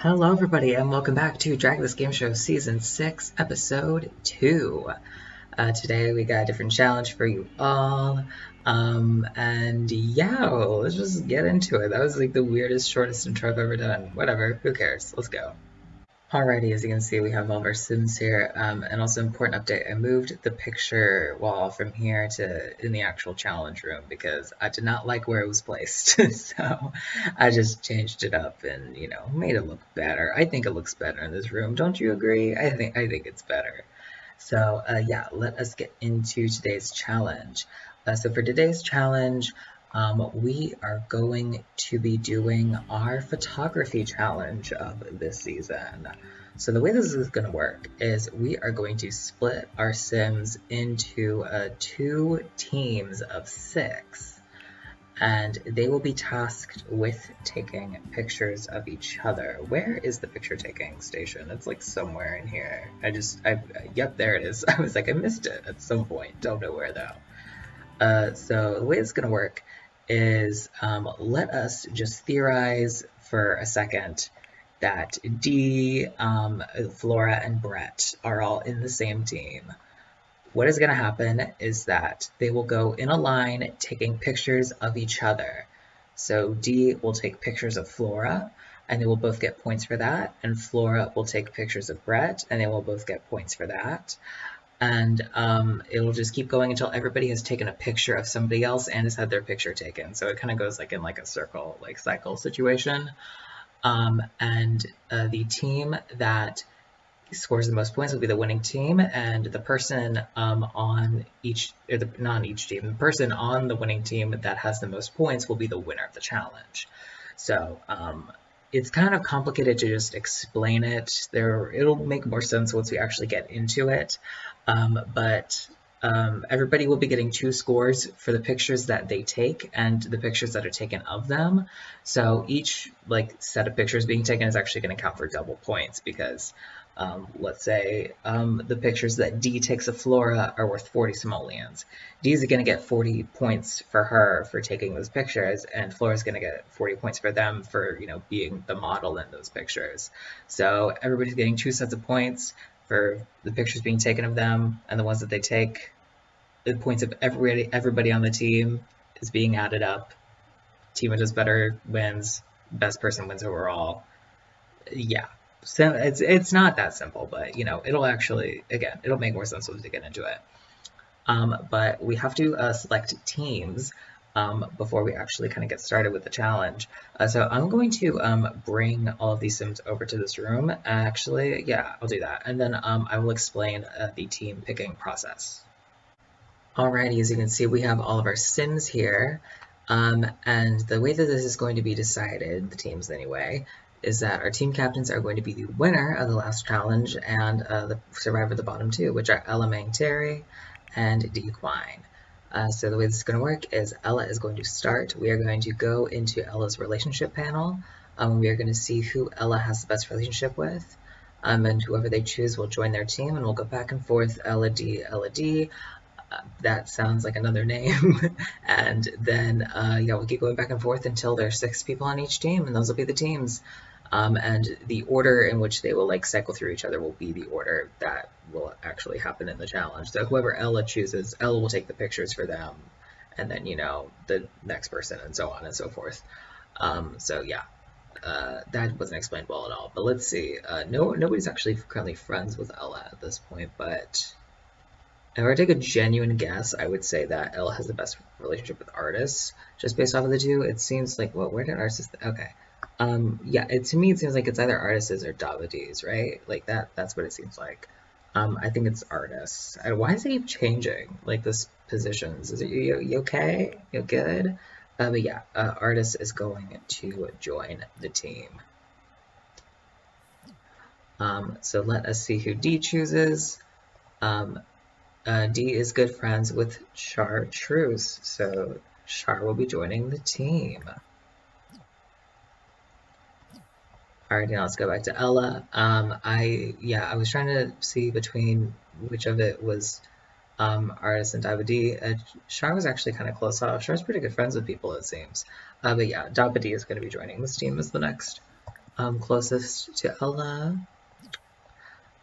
Hello, everybody, and welcome back to Drag This Game Show Season 6, Episode 2. Today we got a different challenge for you all. And yeah, let's just get into it. That was like the weirdest, shortest intro I've ever done. Whatever, who cares? Let's go. Alrighty, as you can see, we have all of our Sims here. And also important update, I moved the picture wall from here to in the actual challenge room because I did not like where it was placed. So I just changed it up and, made it look better. I think it looks better in this room. Don't you agree? I think it's better. So yeah, let us get into today's challenge. So for today's challenge, we are going to be doing our photography challenge of this season. So the way this is going to work is we are going to split our Sims into two teams of 6. And they will be tasked with taking pictures of each other. Where is the picture taking station? It's like somewhere in here. Yep, there it is. I was like, I missed it at some point. Don't know where though. So the way it's gonna work is let us just theorize for a second that Dee, Flora, and Brett are all in the same team. What is going to happen is that they will go in a line taking pictures of each other. So Dee will take pictures of Flora, and they will both get points for that. And Flora will take pictures of Brett, and they will both get points for that. And it'll just keep going until everybody has taken a picture of somebody else and has had their picture taken. So it kind of goes like in like a circle, like cycle situation. And the team that scores the most points will be the winning team, and the person on each, or the not on each team, the person on the winning team that has the most points will be the winner of the challenge. So it's kind of complicated to just explain it. It'll make more sense once we actually get into it. But everybody will be getting 2 scores for the pictures that they take and the pictures that are taken of them. So each set of pictures being taken is actually going to count for double points because let's say the pictures that Dee takes of Flora are worth 40 simoleons. Dee's going to get 40 points for her for taking those pictures, and Flora's going to get 40 points for them for being the model in those pictures. So everybody's getting 2 sets of points for the pictures being taken of them, and the ones that they take. The points of everybody on the team is being added up. Team that does better wins. Best person wins overall. Yeah. So it's not that simple, but it'll actually, again, it'll make more sense once we get into it. But we have to select teams before we actually kind of get started with the challenge. So I'm going to bring all of these Sims over to this room. Actually, yeah, I'll do that. And then I will explain the team picking process. Alrighty, as you can see, we have all of our Sims here. And the way that this is going to be decided, the teams anyway, is that our team captains are going to be the winner of the last challenge and the survivor of the bottom 2, which are Ella Mang Terry and Dee Quine. So the way this is going to work is Ella is going to start. We are going to go into Ella's relationship panel. We are going to see who Ella has the best relationship with. And whoever they choose will join their team, and we'll go back and forth, Ella D, Ella D. That sounds like another name. And then, yeah, we'll keep going back and forth until there's 6 people on each team, and those will be the teams. And the order in which they will cycle through each other will be the order that will actually happen in the challenge. So whoever Ella chooses, Ella will take the pictures for them, and then, the next person, and so on and so forth. So yeah, that wasn't explained well at all. But let's see. Nobody's actually currently friends with Ella at this point, but if I were to take a genuine guess, I would say that Ella has the best relationship with Artis, just based off of the 2. It seems like, well, where did Artis? Okay. Yeah, to me, it seems like it's either Artis's or Davidee's, right? Like that's what it seems like. I think it's Artis. Why does it keep changing, this positions? Is it you okay? You good? But yeah, Artis is going to join the team. So let us see who Dee chooses. Dee is good friends with Chartreuse, so Char will be joining the team. Alright, now let's go back to Ella. I was trying to see between which of it was Artis and Davidee. Char was actually kind of close off. Char's pretty good friends with people, it seems. But yeah, Davidee is going to be joining this team as the next. closest to Ella.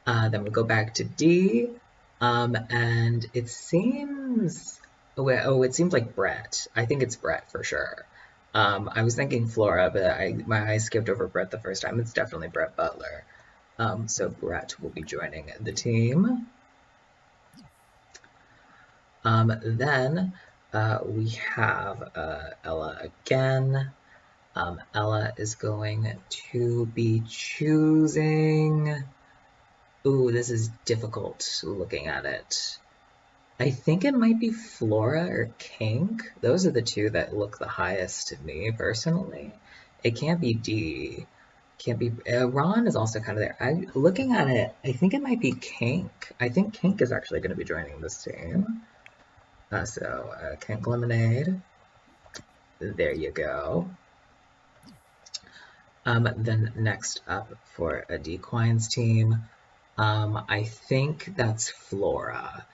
Then we go back to D, and it seems, it seems like Brett. I think it's Brett for sure. I was thinking Flora, but my eyes skipped over Brett the first time. It's definitely Brett Butler. So Brett will be joining the team. Then we have Ella again. Ella is going to be choosing. Ooh, this is difficult looking at it. I think it might be Flora or Kink. Those are the two that look the highest to me personally. It can't be D. Can't be. Ron is also kind of there. Looking at it, I think it might be Kink. I think Kink is actually going to be joining this team. Kink Lemonade. There you go. Then next up for a Dequines team, I think that's Flora.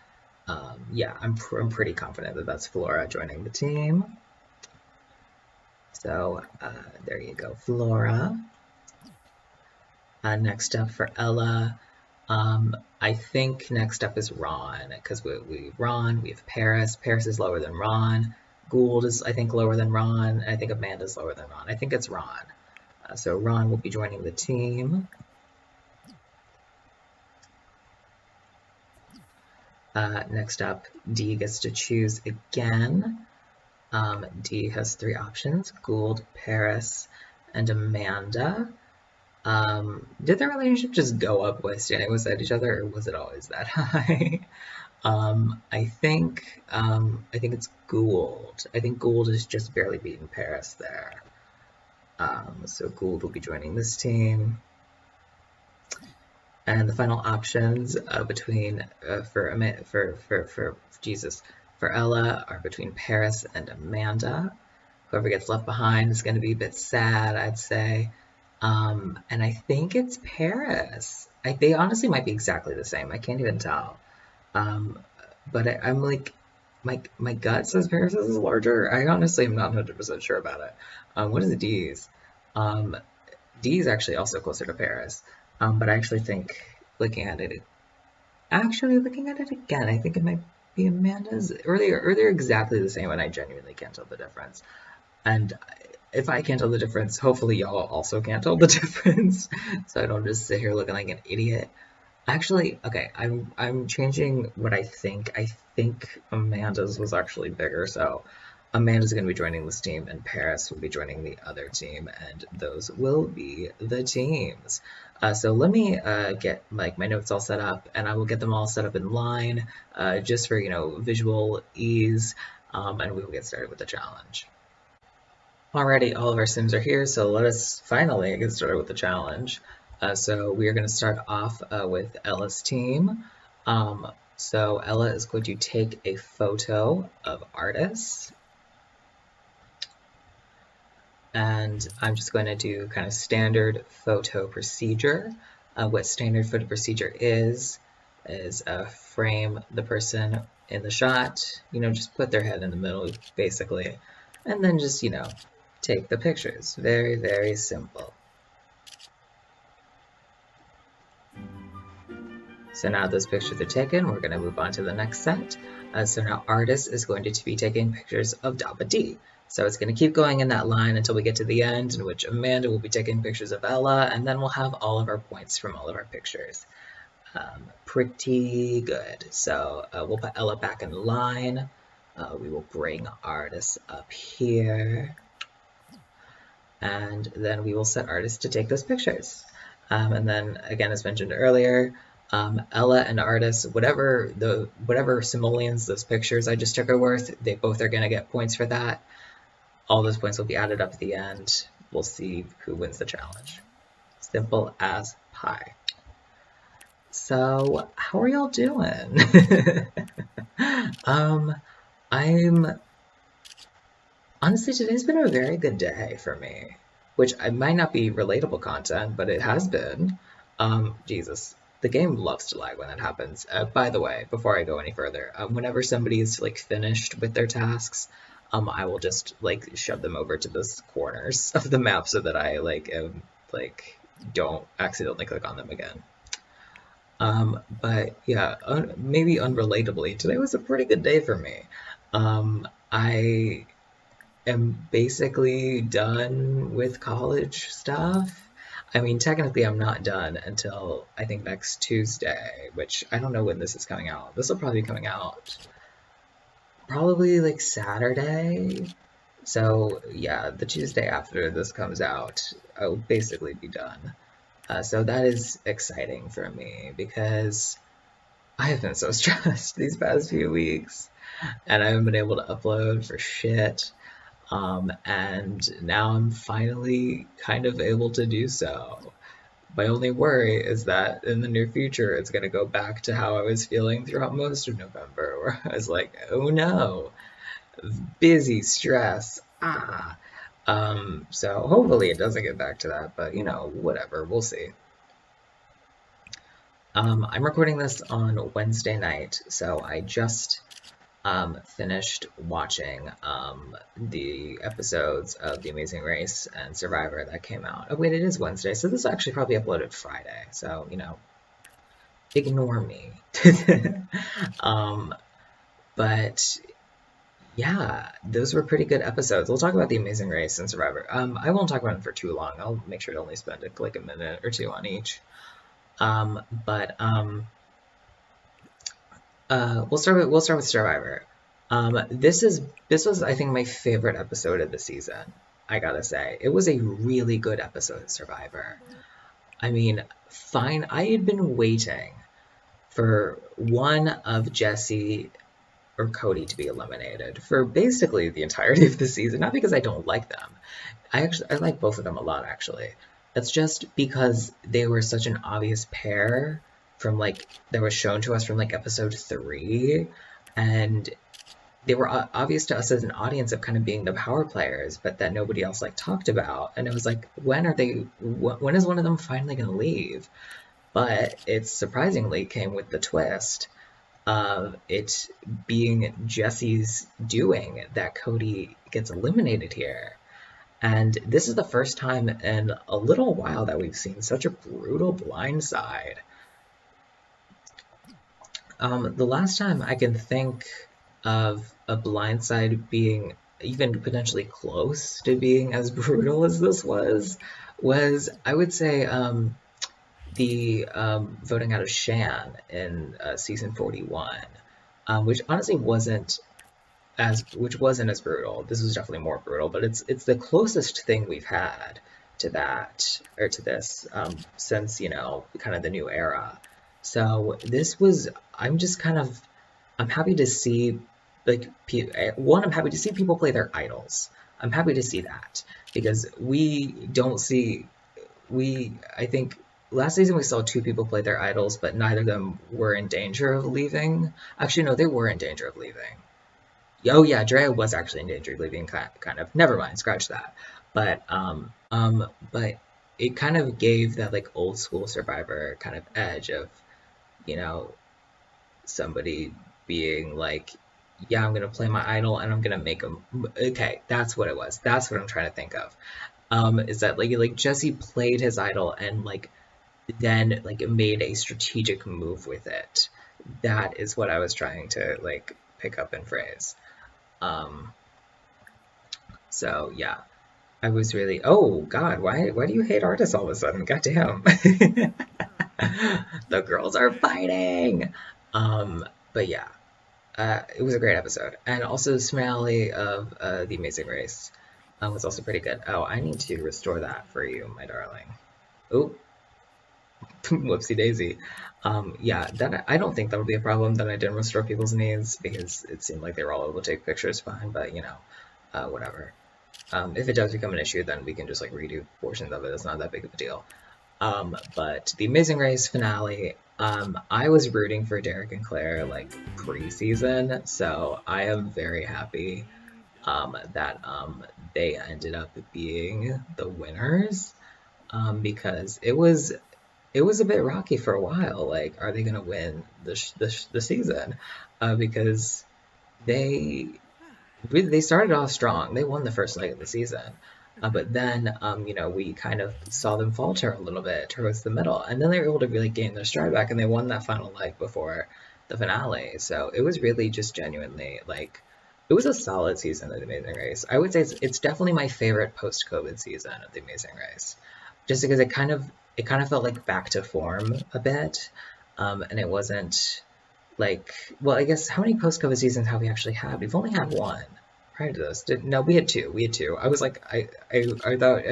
Yeah, I'm pretty confident that that's Flora joining the team. So there you go, Flora. Next up for Ella, I think next up is Ron, because we have Paris. Paris is lower than Ron. Gould is, I think, lower than Ron. I think Amanda's lower than Ron. I think it's Ron. So Ron will be joining the team. Next up, D gets to choose again. D has 3 options: Gould, Paris, and Amanda. Did their relationship just go up by standing beside each other, or was it always that high? I think it's Gould. I think Gould has just barely beaten Paris there. So Gould will be joining this team. And the final options between for Ella are between Paris and Amanda. Whoever gets left behind is going to be a bit sad, I'd say. And I think it's Paris. They honestly might be exactly the same. I can't even tell. But I'm like, my gut says Paris is larger. I honestly am not 100% sure about it. What is D's? D is actually also closer to Paris. But I actually think, looking at it again, I think it might be Amanda's. Or they're exactly the same, and I genuinely can't tell the difference. And if I can't tell the difference, hopefully y'all also can't tell the difference, so I don't just sit here looking like an idiot. Actually, okay, I'm changing what I think. I think Amanda's was actually bigger, so Amanda's going to be joining this team, and Paris will be joining the other team, and those will be the teams. So let me get my notes all set up, and I will get them all set up in line, just for visual ease, and we will get started with the challenge. Alrighty, all of our sims are here, so let us finally get started with the challenge. So we are going to start off with Ella's team. So Ella is going to take a photo of Artis. And I'm just going to do kind of standard photo procedure. What standard photo procedure is frame the person in the shot, just put their head in the middle, basically, and then just, take the pictures. Very, very simple. So now those pictures are taken, we're going to move on to the next set. So now Artis is going to be taking pictures of Dappa D. So it's going to keep going in that line until we get to the end, in which Amanda will be taking pictures of Ella, and then we'll have all of our points from all of our pictures. Pretty good. So we'll put Ella back in line. We will bring Artis up here. And then we will set Artis to take those pictures. And then, again, as mentioned earlier, Ella and Artis, whatever simoleons those pictures I just took are worth, they both are going to get points for that. All those points will be added up at the end. We'll see who wins the challenge. Simple as pie. So, how are y'all doing? Honestly, today's been a very good day for me, which I might not be relatable content, but it has been. Jesus, the game loves to lag when that happens. By the way, before I go any further, whenever somebody is finished with their tasks, I will just shove them over to the corners of the map so that I am like don't accidentally click on them again. But yeah, maybe unrelatably, today was a pretty good day for me. I am basically done with college stuff. I mean, technically, I'm not done until I think next Tuesday, which I don't know when this is coming out. This will probably be coming out probably like Saturday. So yeah, the Tuesday after this comes out, I'll basically be done. So that is exciting for me because I have been so stressed these past few weeks, and I haven't been able to upload for shit. And now I'm finally kind of able to do so. My only worry is that in the near future, it's going to go back to how I was feeling throughout most of November, where I was like, oh no, busy, stress, ah. So hopefully it doesn't get back to that, but whatever, we'll see. I'm recording this on Wednesday night, so I just finished watching the episodes of The Amazing Race and Survivor that came out. Oh wait, it is Wednesday, so this actually probably uploaded Friday, so ignore me. But yeah, those were pretty good episodes. We'll talk about The Amazing Race and Survivor. I won't talk about them for too long. I'll make sure to only spend like a minute or two on each. But we'll start with Survivor. This was I think my favorite episode of the season. I gotta say, it was a really good episode of Survivor. I mean, fine. I had been waiting for one of Jesse or Cody to be eliminated for basically the entirety of the season. Not because I don't like them. I like both of them a lot, actually. That's just because they were such an obvious pair from that was shown to us from episode 3, and they were obvious to us as an audience of kind of being the power players, but that nobody else talked about. And it was like, when is one of them finally going to leave? But it surprisingly came with the twist of it being Jesse's doing that Cody gets eliminated here. And this is the first time in a little while that we've seen such a brutal blindside. The last time I can think of a blindside being even potentially close to being as brutal as this was I would say the voting out of Shan in season 41, which honestly wasn't as brutal. This was definitely more brutal, but it's the closest thing we've had to that, or to this, since kind of the new era. So this was, I'm happy to see I'm happy to see people play their idols. I'm happy to see that because I think last season we saw 2 people play their idols, but neither of them were in danger of leaving. Actually, no, they were in danger of leaving. Oh yeah, Drea was actually in danger of leaving, kind of. Never mind, scratch that. But but it kind of gave that old school Survivor kind of edge of, somebody being like, yeah, I'm gonna play my idol and I'm gonna make him. Okay, that's what it was. That's what I'm trying to think of. Is that Jesse played his idol and then made a strategic move with it. That is what I was trying to pick up and phrase. So yeah, I was really, oh God, why do you hate artists all of a sudden? Goddamn. The girls are fighting. But yeah, it was a great episode. And also Smiley of The Amazing Race was also pretty good. Oh, I need to restore that for you, my darling. Oh, whoopsie daisy. Yeah, that I don't think that'll be a problem that I didn't restore people's names because it seemed like they were all able to take pictures fine, but whatever. If it does become an issue, then we can just redo portions of it. It's not that big of a deal. But the Amazing Race finale, I was rooting for Derek and Claire pre-season, so I am very happy that they ended up being the winners, because it was a bit rocky for a while. Are they gonna win the season? Because they started off strong. They won the first leg of the season, But then, we kind of saw them falter a little bit towards the middle, and then they were able to really gain their stride back, and they won that final leg before the finale. So it was really just genuinely like it was a solid season of The Amazing Race. I would say it's definitely my favorite post-COVID season of The Amazing Race, just because it kind of felt like back to form a bit, and it wasn't like, well, I guess how many post-COVID seasons have we actually had? We've only had one prior to this. No, we had two. We had two. I was like, I thought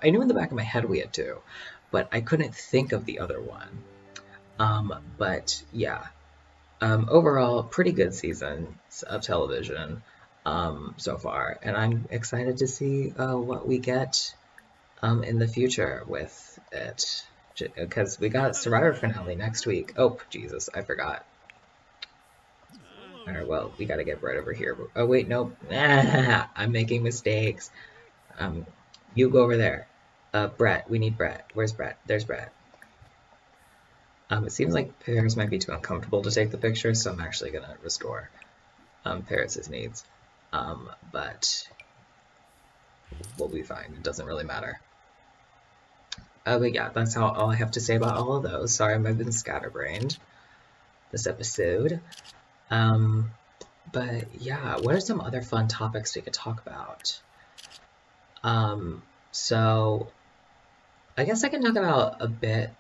I knew in the back of my head we had two, but I couldn't think of the other one. But yeah, overall, pretty good season of television so far, and I'm excited to see what we get in the future with it, because we got Survivor finale next week. Oh, Jesus, I forgot. All right, well, we got to get right over here. Oh, wait, nope. I'm making mistakes. Um, you go over there. Brett, we need Brett. Where's Brett? There's Brett. It seems like Paris might be too uncomfortable to take the picture, so I'm actually going to restore Paris's needs. But we'll be fine. It doesn't really matter. But yeah, that's all I have to say about all of those. Sorry, I've been scatterbrained this episode. But yeah, what are some other fun topics we could talk about? So I guess I can talk about a bit.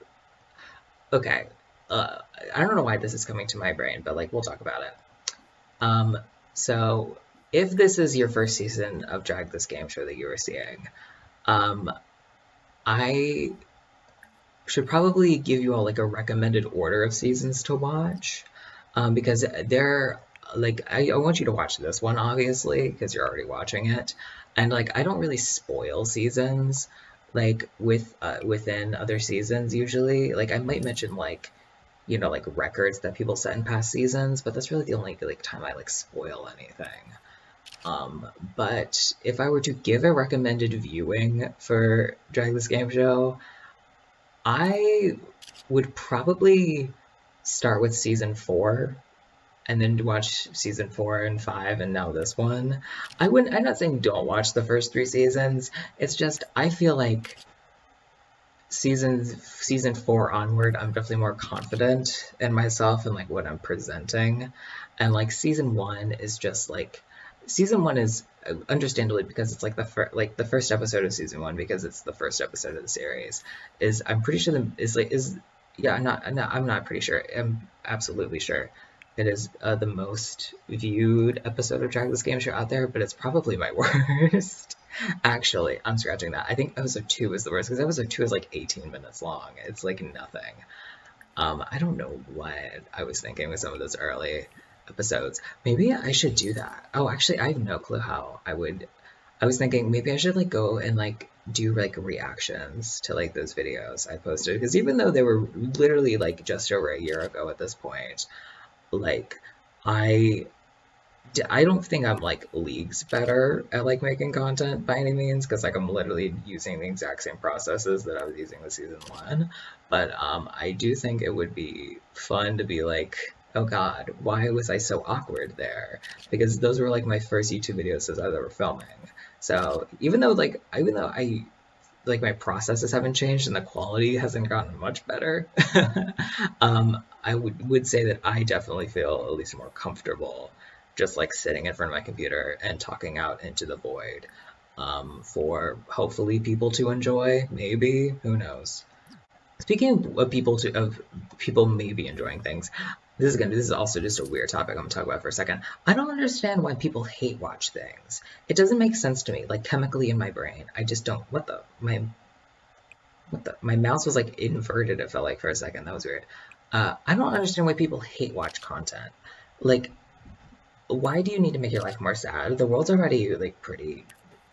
Okay, I don't know why this is coming to my brain, but like we'll talk about it. So if this is your first season of Drag This Game Show that you were seeing, I should probably give you all like a recommended order of seasons to watch, because they're like I want you to watch this one obviously because you're already watching it, and like I don't really spoil seasons like within other seasons usually. Like I might mention like like records that people set in past seasons, but that's really the only like time I like spoil anything. But if I were to give a recommended viewing for Drag This Game Show, I would probably start with season 4 and then watch season 4 and 5 and now this one. I'm not saying don't watch the first 3 seasons. It's just I feel like season 4 onward, I'm definitely more confident in myself and like what I'm presenting. And like season 1 is just like season 1 is understandably because it's like the first episode of season 1 because it's the first episode of the series is I'm pretty sure is yeah I'm not pretty sure I'm absolutely sure it is the most viewed episode of Drag This Game Show out there, but it's probably my worst. Actually, I'm scratching that. I think episode 2 is the worst because episode 2 is like 18 minutes long. It's like nothing. I don't know what I was thinking with some of those early episodes. Maybe I should do that. Oh, actually, I have no clue how I would. I was thinking maybe I should like go and like do like reactions to like those videos I posted because even though they were literally like just over a year ago at this point, like I don't think I'm like leagues better at like making content by any means because like I'm literally using the exact same processes that I was using with season 1. But I do think it would be fun to be like, oh god, why was I so awkward there? Because those were like my first YouTube videos as I was ever filming. So even though I like my processes haven't changed and the quality hasn't gotten much better, I would say that I definitely feel at least more comfortable just like sitting in front of my computer and talking out into the void for hopefully people to enjoy. Maybe, who knows? Speaking of people maybe enjoying things, this is also just a weird topic I'm gonna talk about for a second. I don't understand why people hate watch things. It doesn't make sense to me, like chemically in my brain. I just don't. My mouse was like inverted. It felt like for a second. That was weird. I don't understand why people hate watch content. Like, why do you need to make your life more sad? The world's already like pretty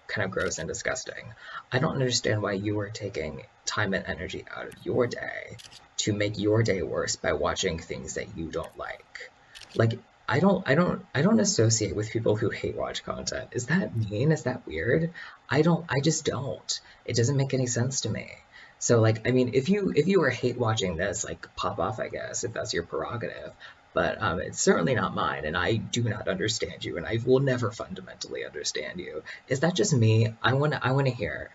kind of gross and disgusting. I don't understand why you are taking time and energy out of your day to make your day worse by watching things that you don't like. Like I don't associate with people who hate watch content. Is that mean? Is that weird? I just don't. It doesn't make any sense to me. So like I mean if you were hate watching this, like pop off I guess if that's your prerogative. but it's certainly not mine, and I do not understand you, and I will never fundamentally understand you. Is that just me? I wanna hear.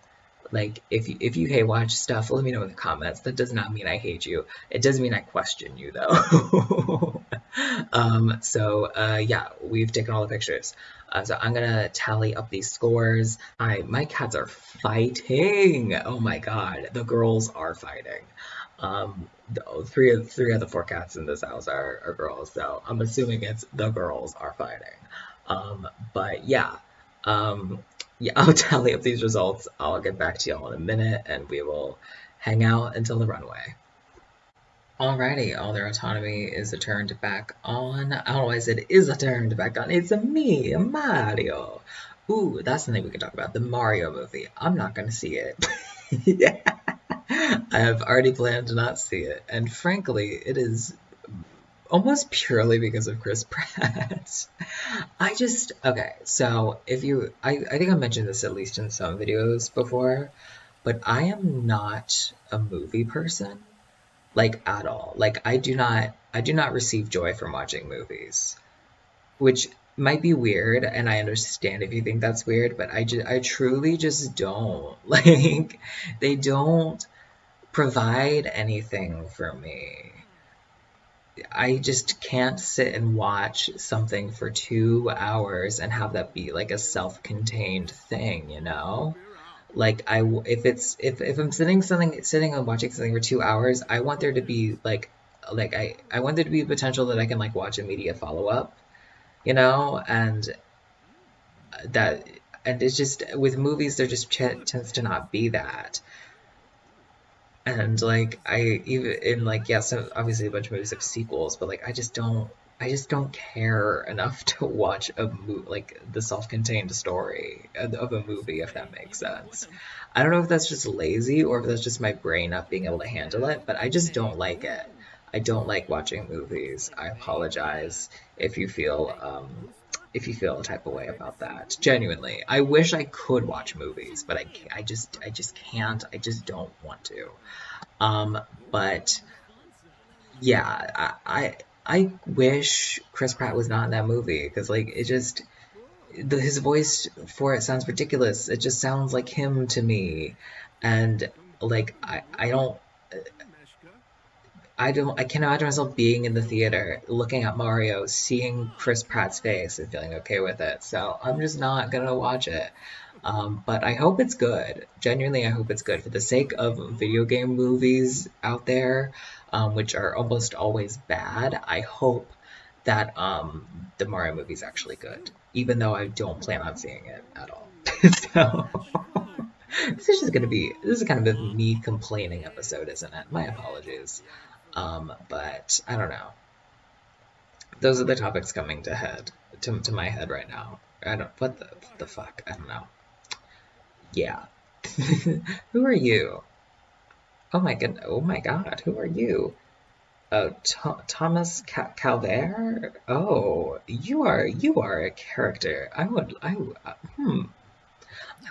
Like, if you hate watch stuff, let me know in the comments. That does not mean I hate you. It does mean I question you, though. Yeah, we've taken all the pictures. So I'm gonna tally up these scores. My cats are fighting. Oh my god, the girls are fighting. Three of the four cats in this house are girls, so I'm assuming it's the girls are fighting. But yeah, um, yeah, I'll tally up these results. I'll get back to y'all in a minute, and we will hang out until the runway. Alrighty, all their autonomy is turned back on. I don't know why I said is turned back on. It's a me, Mario. Ooh, that's something we can talk about. The Mario movie. I'm not gonna see it. Yeah. I have already planned to not see it, and frankly, it is almost purely because of Chris Pratt. Okay, so I think I mentioned this at least in some videos before, but I am not a movie person, like at all. Like I do not receive joy from watching movies, which might be weird, and I understand if you think that's weird, but I truly just don't. Like, they don't provide anything for me. I just can't sit and watch something for 2 hours and have that be like a self-contained thing, you know? Like if I'm sitting and watching something for 2 hours, I want there to be I want there to be a potential that I can like watch a media follow-up, you know? That and it's just with movies there just tends to not be that. And like I even in like yeah, so obviously a bunch of movies have sequels, but like I just don't care enough to watch like the self-contained story of a movie, if that makes sense. I don't know if that's just lazy or if that's just my brain not being able to handle it, but I just don't like it. I don't like watching movies. I apologize if you feel a type of way about that. Genuinely, I wish I could watch movies, but I just can't. I just don't want to. Um, but yeah, I wish Chris Pratt was not in that movie because like it just his voice for it sounds ridiculous. It just sounds like him to me, and like I can't imagine myself being in the theater looking at Mario, seeing Chris Pratt's face and feeling okay with it. So I'm just not gonna watch it. But I hope it's good. Genuinely, I hope it's good for the sake of video game movies out there, which are almost always bad. I hope that the Mario movie is actually good, even though I don't plan on seeing it at all. So this is kind of a me complaining episode, isn't it? My apologies. But I don't know. Those are the topics coming to my head right now. I don't what the fuck. I don't know. Yeah. Who are you? Oh my god. Oh my god. Who are you? Thomas Calvert? Oh, you are a character. I would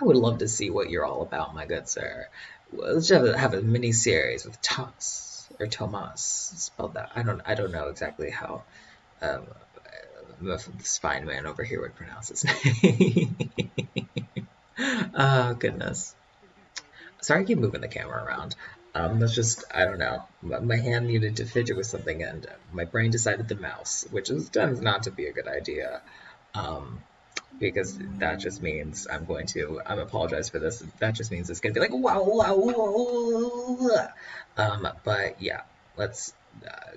love to see what you're all about, my good sir. Let's have a mini series with Thomas or Tomas spelled that. I don't know exactly how um, this fine man over here would pronounce his name. Oh goodness. Sorry, I keep moving the camera around. That's just, I don't know. My hand needed to fidget with something, and my brain decided the mouse, which tends not to be a good idea. Um, because that just means I'm apologize for this. That just means it's gonna be like, wow, wow, wow. But yeah, let's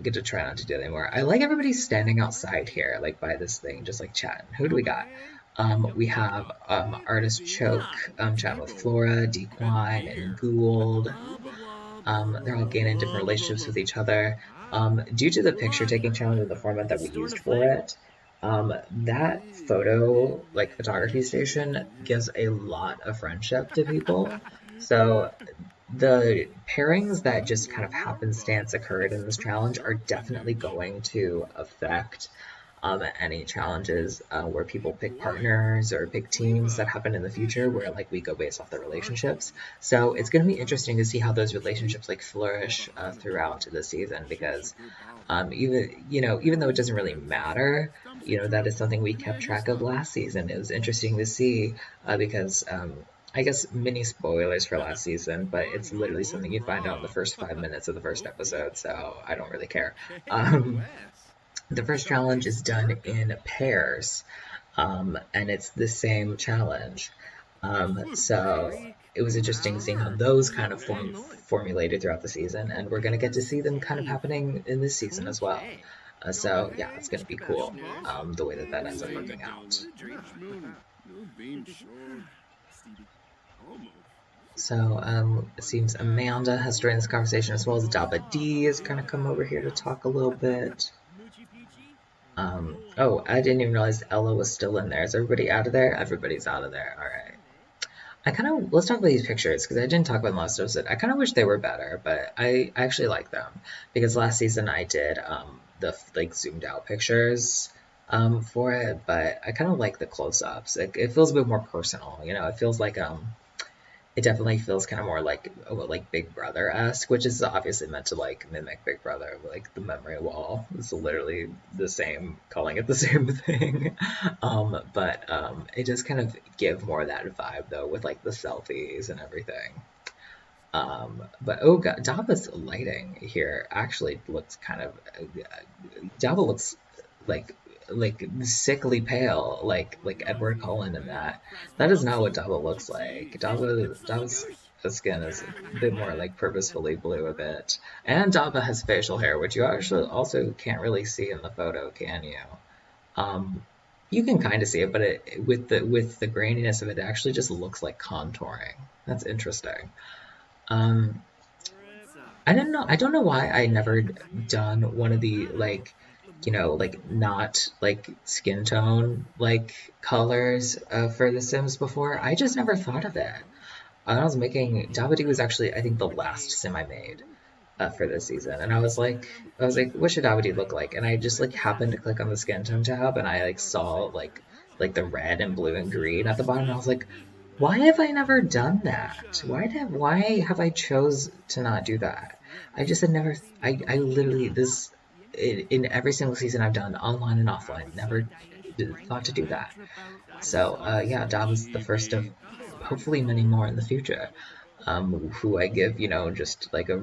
get to try not to do that anymore. I like everybody standing outside here, like by this thing, just like chatting. Who do we got? We have Artist Choke chatting with Flora, Dequine, and Gould. They're all gaining different relationships with each other. Due to the picture taking challenge and the format that we used for it, that photography station gives a lot of friendship to people. So the pairings that just kind of happenstance occurred in this challenge are definitely going to affect any challenges where people pick partners or pick teams that happen in the future where like we go based off the relationships. So it's going to be interesting to see how those relationships like flourish throughout the season, because even though it doesn't really matter, that is something we kept track of last season. It was interesting to see because I guess mini spoilers for last season, but it's literally something you find out in the first 5 minutes of the first episode, so I don't really care. The first challenge is done in pairs, and it's the same challenge. So it was interesting seeing how those kind of formulated throughout the season, and we're going to get to see them kind of happening in this season as well. So yeah, it's going to be cool, the way that ends up working out. So it seems Amanda has joined this conversation, as well as Daba D is going to come over here to talk a little bit. Oh, I didn't even realize Ella was still in there. Is everybody out of there? Everybody's out of there. All right. Let's talk about these pictures, because I didn't talk about them last episode. I kind of wish they were better, but I actually like them, because last season I did the like zoomed out pictures for it, but I kind of like the close-ups. It feels a bit more personal, it feels like it definitely feels kind of more like Big Brother-esque, which is obviously meant to like mimic Big Brother. Like the memory wall is literally the same, calling it the same thing. But it does kind of give more of that vibe though, with like the selfies and everything. But oh god, Daba's lighting here actually looks kind of Daba looks like sickly pale, like Edward Cullen in that. That is not what Daba looks like. Daba's skin is a bit more like purposefully blue a bit. And Daba has facial hair, which you actually also can't really see in the photo, can you? You can kind of see it, but with the graininess of it, it actually just looks like contouring. That's interesting. I don't know why I never done one of the like not like skin tone like colors for The Sims before. I just never thought of it. I was making Daba D was actually, I think, the last sim I made for this season, and I was like, what should Daba D look like? And I just like happened to click on the skin tone tab, and I like saw like the red and blue and green at the bottom, and I was like, why have I never done that? Why have I chose to not do that? I just had never. I literally in every single season I've done, online and offline, never thought to do that. So yeah, Dab is the first of hopefully many more in the future, who I give just like a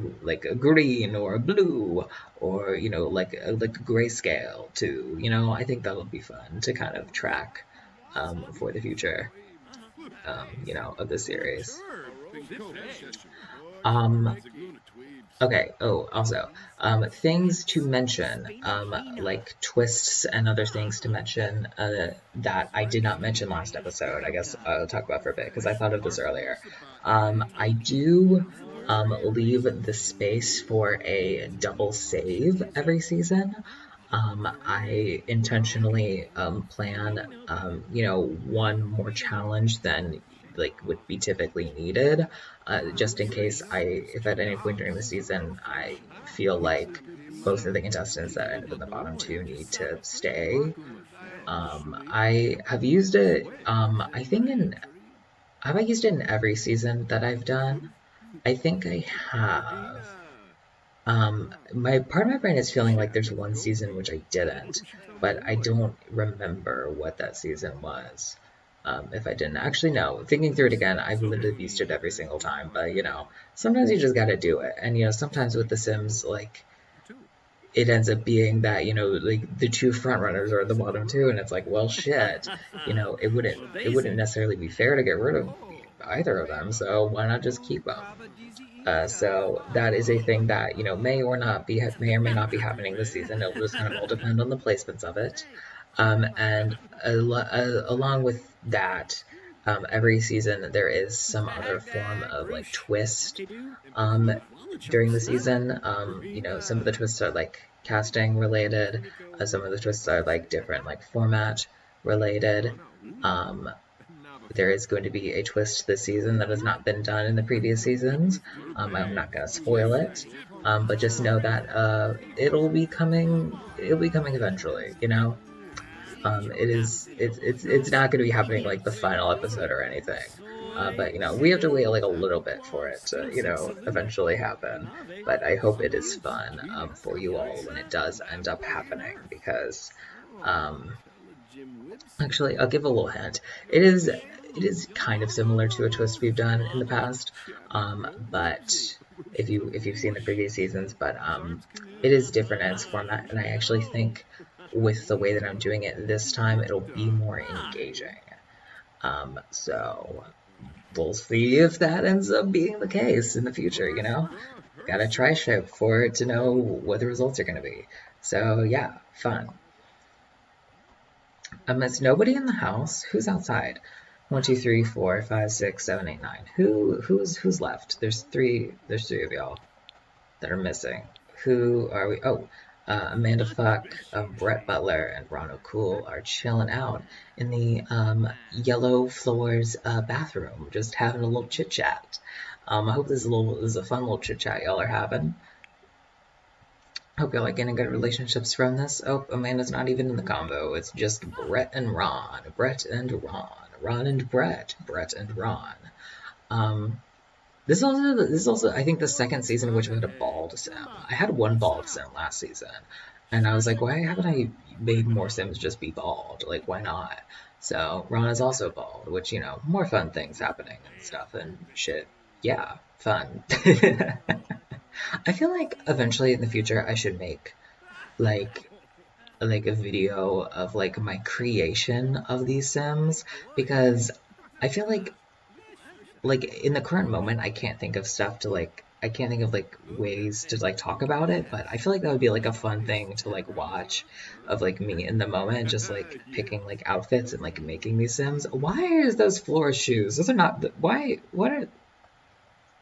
green or a blue or like a grayscale to. I think that'll be fun to kind of track for the future of the series. Okay, oh, also, things to mention, like twists and other things to mention that I did not mention last episode. I guess I'll talk about for a bit, because I thought of this earlier. I do leave the space for a double save every season. I intentionally plan, one more challenge than would be typically needed, just in case if at any point during the season I feel like both of the contestants that ended in the bottom two need to stay. I have used it. Have I used it in every season that I've done? I think I have. My part of my brain is feeling like there's one season which I didn't, but I don't remember what that season was. If I didn't actually know, thinking through it again, I've literally used it every single time. But sometimes you just gotta do it, and sometimes with The Sims, like it ends up being that like the two front runners are the bottom two, and it's like, well, shit, it wouldn't necessarily be fair to get rid of either of them, so why not just keep them? So that is a thing that may or may not be happening this season. It'll just kind of all depend on the placements of it. And along with that, every season there is some other form of like twist during the season. Some of the twists are like casting related. Some of the twists are like different like format related. There is going to be a twist this season that has not been done in the previous seasons. I'm not going to spoil it, but just know that it'll be coming eventually, It's not going to be happening like the final episode or anything. But you know, we have to wait like a little bit for it to, you know, eventually happen. But I hope it is fun for you all when it does end up happening, because um, actually, I'll give a little hint. It is kind of similar to a twist we've done in the past, but if you've seen the previous seasons, but it is different in its format, and I actually think with the way that I'm doing it this time, it'll be more engaging. So we'll see if that ends up being the case in the future. You know, gotta try ship for it to know what the results are gonna be. So yeah, fun. It's nobody in the house. Who's outside? 1, 2, 3, 4, 5, 6, 7, 8, 9. Who's left? There's three of y'all that are missing. Who are we? Oh, Amanda Fuck, Brett Butler, and Ron O'Cool are chilling out in the Yellow Floors bathroom, just having a little chit chat. I hope this is a fun little chit chat y'all are having. Hope y'all are getting good relationships from this. Oh, Amanda's not even in the combo. It's just Brett and Ron. Brett and Ron. Ron and Brett. Brett and Ron. This is also I think the second season in which I had a bald sim. I had one bald sim last season, and I was like, why haven't I made more sims just be bald? Like, why not? So Ron is also bald, which, you know, more fun things happening and stuff and shit. Yeah, fun. I feel like eventually in the future I should make like a video of like my creation of these sims, because I feel like in the current moment I can't think of stuff to like I can't think of like ways to like talk about it, but I feel like that would be like a fun thing to like watch, of like me in the moment just like picking like outfits and like making these sims. Why is those Flora shoes? Those are not why what are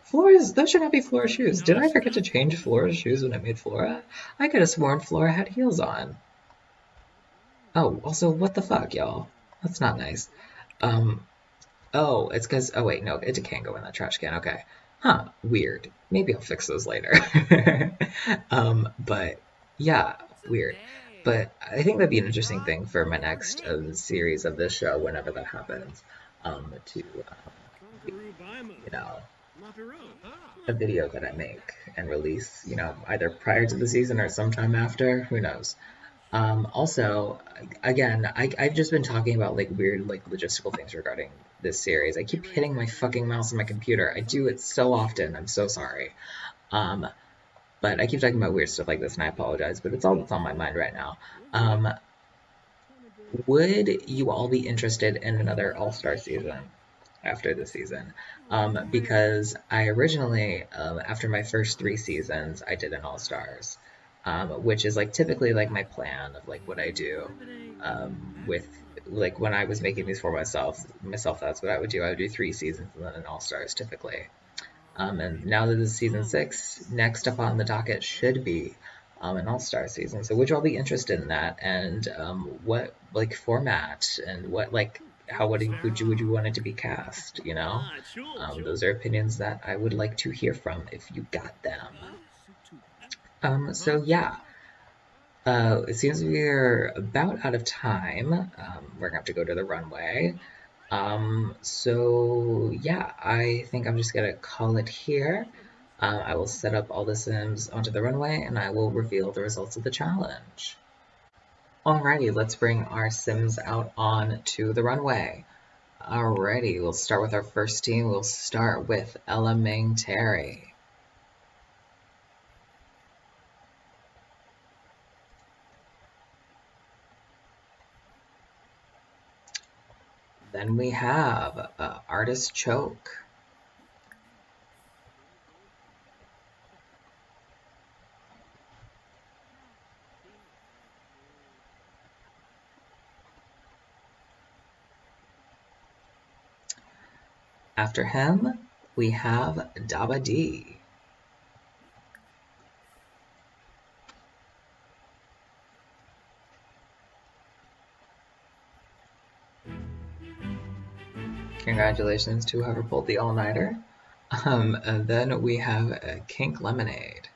Flora's, those should not be Flora shoes. Did I forget to change Flora's shoes when I made Flora? I could have sworn Flora had heels on. Oh, also, what the fuck, y'all? That's not nice. Um, oh, it's because, oh wait, no, it can go in that trash can, okay. Huh, weird. Maybe I'll fix those later. But yeah, weird. But I think that'd be an interesting thing for my next series of this show, whenever that happens, to, you know, a video that I make and release, you know, either prior to the season or sometime after. Who knows? Also, again, I've just been talking about like weird, like logistical things regarding this series. I keep hitting my fucking mouse on my computer. I do it so often. I'm so sorry. Um, but I keep talking about weird stuff like this, and I apologize. But it's all that's on my mind right now. Would you all be interested in another All Star season after this season? Because I originally, after my first 3 seasons, I did an All Stars, which is like typically like my plan of like what I do, with like when I was making these for myself, that's what I would do. I would do 3 seasons and then an All Stars typically. And now that this is season 6, next up on the docket should be an All-Star season. So would you all be interested in that? And what like format and what like how would you want it to be cast? You know, those are opinions that I would like to hear from if you got them. So yeah. It seems we're about out of time. We're gonna have to go to the runway. So yeah, I think I'm just gonna call it here. I will set up all the sims onto the runway and I will reveal the results of the challenge. Alrighty, let's bring our sims out on to the runway. Alrighty, we'll start with our first team. We'll start with Ella Ming Terry. Then we have Artist Choke. After him, we have Daba D. Congratulations to whoever pulled the all-nighter. And then we have Kink Lemonade.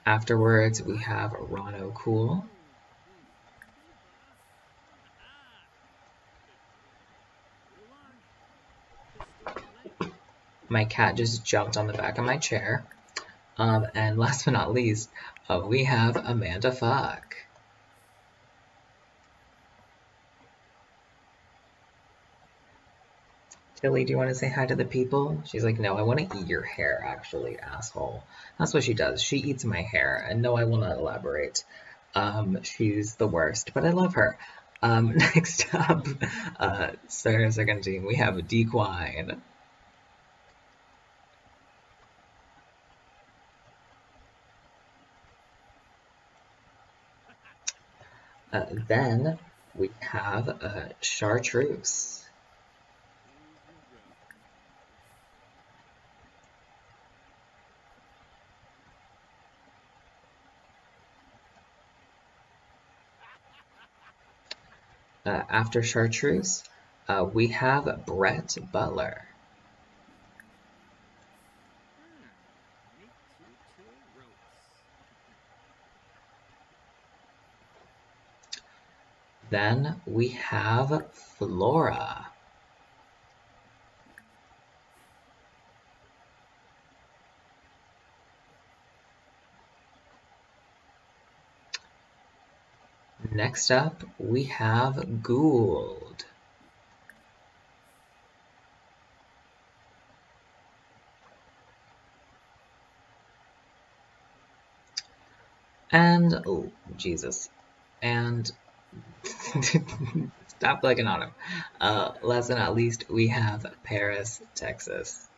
Afterwards, we have Ron O'Cool. My cat just jumped on the back of my chair. And last but not least, we have Amanda Fuck. Tilly, do you want to say hi to the people? She's like, no, I want to eat your hair, actually, asshole. That's what she does. She eats my hair, and no, I will not elaborate. She's the worst, but I love her. Next up, Sarah's second team, we have Dequine. Then we have Chartreuse. After Chartreuse, we have Brett Butler. Then we have Flora. Next up, we have Gould. And, oh, Jesus. And, stop clicking on him. Last but not least, we have Paris, Texas.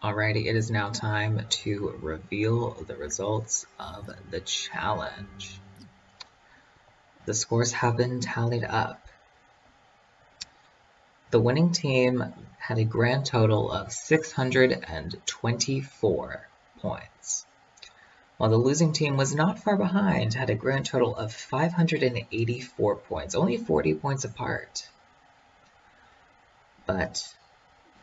Alrighty, it is now time to reveal the results of the challenge. The scores have been tallied up. The winning team had a grand total of 624 points, while the losing team was not far behind, had a grand total of 584 points, only 40 points apart. But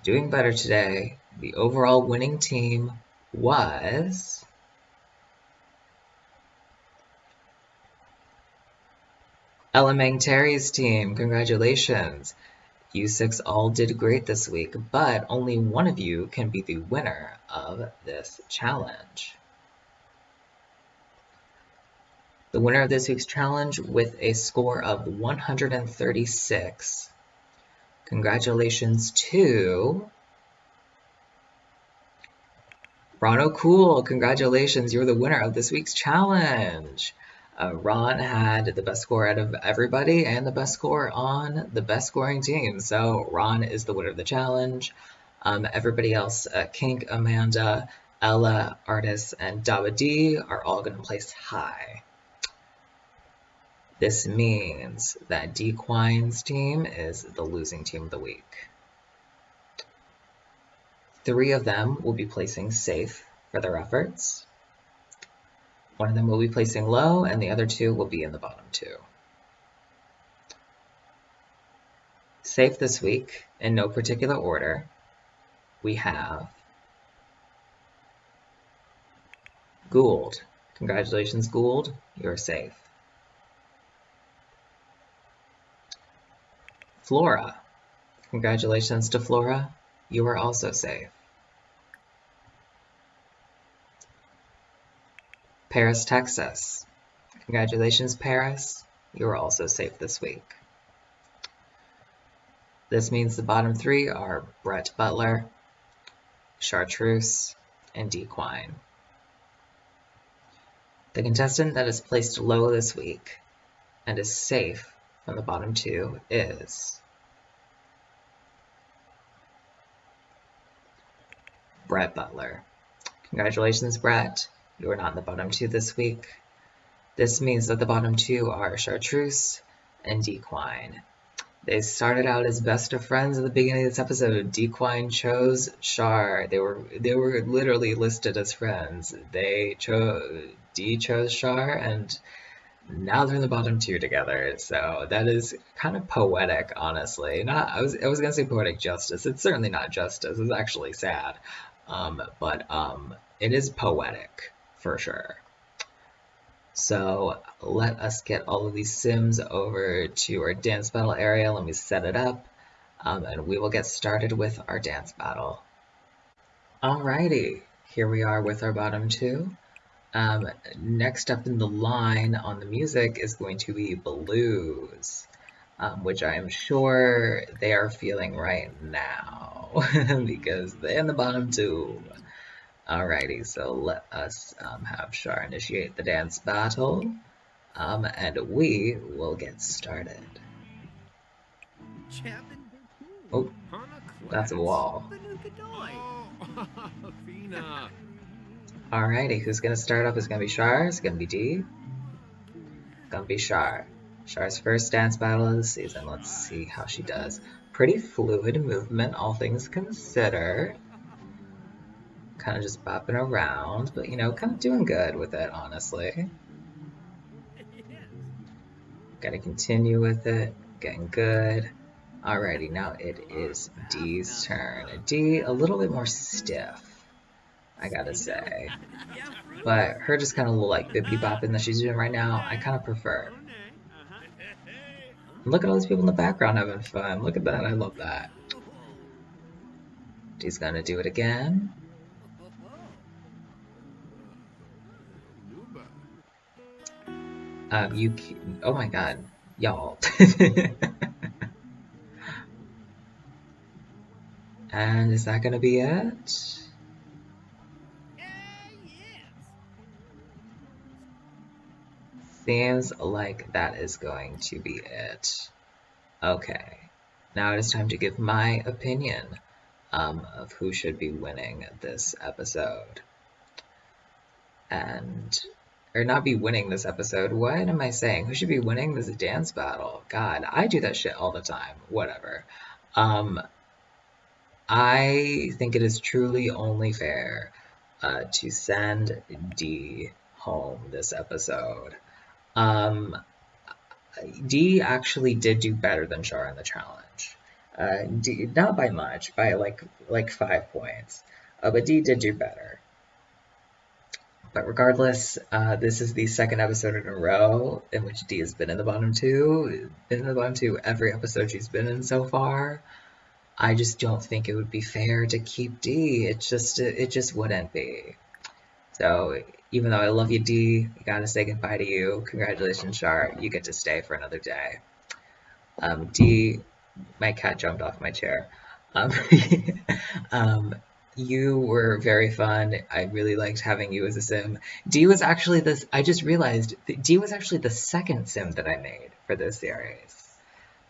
doing better today, the overall winning team was Elementary's team. Congratulations! You six all did great this week, but only one of you can be the winner of this challenge. The winner of this week's challenge with a score of 136. Congratulations to Ron O'Cool. Congratulations, you're the winner of this week's challenge. Ron had the best score out of everybody and the best score on the best scoring team. So Ron is the winner of the challenge. Everybody else, Kink, Amanda, Ella, Artis, and Dawa D are all going to place high. This means that Dequine's team is the losing team of the week. 3 of them will be placing safe for their efforts. 1 of them will be placing low, and the other 2 will be in the bottom 2. Safe this week, in no particular order, we have Gould. Congratulations, Gould, you're safe. Flora. Congratulations to Flora, you are also safe. Paris, Texas. Congratulations, Paris, you are also safe this week. This means the bottom 3 are Brett Butler, Chartreuse, and Dequine. The contestant that is placed low this week and is safe from the bottom 2 is Brett Butler. Congratulations, Brett. You are not in the bottom 2 this week. This means that the bottom 2 are Chartreuse and Dequine. They started out as best of friends at the beginning of this episode. Dequine chose Char. They were literally listed as friends. D chose Char, and now they're in the bottom two together. So that is kind of poetic, honestly. Not I was gonna say poetic justice. It's certainly not justice. It's actually sad. But it is poetic for sure. So let us get all of these sims over to our dance battle area. Let me set it up, and we will get started with our dance battle. Alrighty, here we are with our bottom two. Next up in the line on the music is going to be blues, which I am sure they are feeling right now because they're in the bottom two. Alrighty, so let us have Shar initiate the dance battle, and we will get started. Oh, that's a wall. Alrighty, who's gonna start off? Is gonna be Shar? Is gonna be Dee? Gonna be Shar. Shar's first dance battle of the season. Let's see how she does. Pretty fluid movement, all things considered. Kind of just bopping around, but you know, kind of doing good with it, honestly. Gotta continue with it, getting good. Alrighty, now it is Dee's turn. Dee, a little bit more stiff, I gotta say. But her just kind of like bippity bopping that she's doing right now, I kind of prefer. Look at all these people in the background having fun. Look at that, I love that. Dee's gonna do it again. Oh my god, y'all. And is that gonna be it? Seems like that is going to be it. Okay, now it is time to give my opinion of who should be winning this episode. Or not be winning this episode. What am I saying? Who should be winning this dance battle? God, I do that shit all the time. Whatever. I think it is truly only fair to send Dee home this episode. Dee actually did do better than Shar in the challenge. Dee, not by much, by like 5 points. But Dee did do better. But regardless, this is the second episode in a row in which Dee has been in the bottom two. Been in the bottom two every episode she's been in so far. I just don't think it would be fair to keep Dee. It just wouldn't be. So even though I love you, Dee, I gotta say goodbye to you. Congratulations, Shar. You get to stay for another day. Dee, my cat jumped off my chair. You were very fun. I really liked having you as a sim. Dee was actually this. I just realized that Dee was actually the second sim that I made for this series.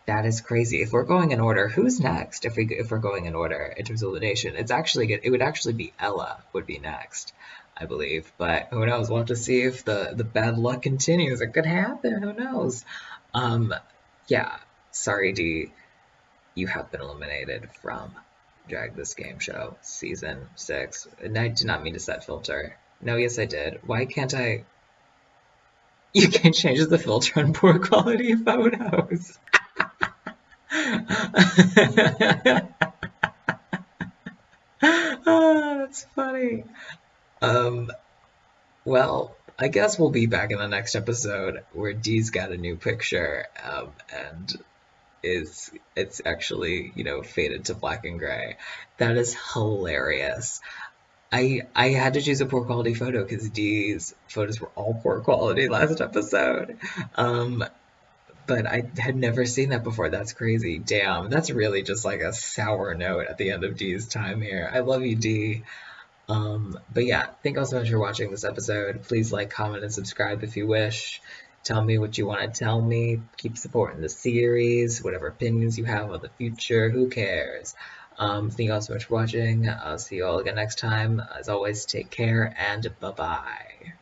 That is crazy. If we're going in order, who's next? If we're going in order in terms of elimination, it's actually good. It would actually be Ella would be next, I believe. But who knows? We'll have to see if the bad luck continues. It could happen. Who knows? Yeah. Sorry, Dee. You have been eliminated from Drag This Game Show Season 6. And I did not mean to set filter. No, yes I did. Why can't I? You can change the filter on poor quality photos. Oh, that's funny. Well, I guess we'll be back in the next episode where Dee's got a new picture, and it's actually, you know, faded to black and gray. That is hilarious. I had to choose a poor quality photo because Dee's photos were all poor quality last episode. But I had never seen that before. That's crazy. Damn, that's really just like a sour note at the end of Dee's time here. I love you, Dee. But yeah, thank you all so much for watching this episode. Please like, comment, and subscribe if you wish. Tell me what you want to tell me. Keep supporting the series. Whatever opinions you have on the future, who cares? Thank you all so much for watching. I'll see you all again next time. As always, take care and bye-bye.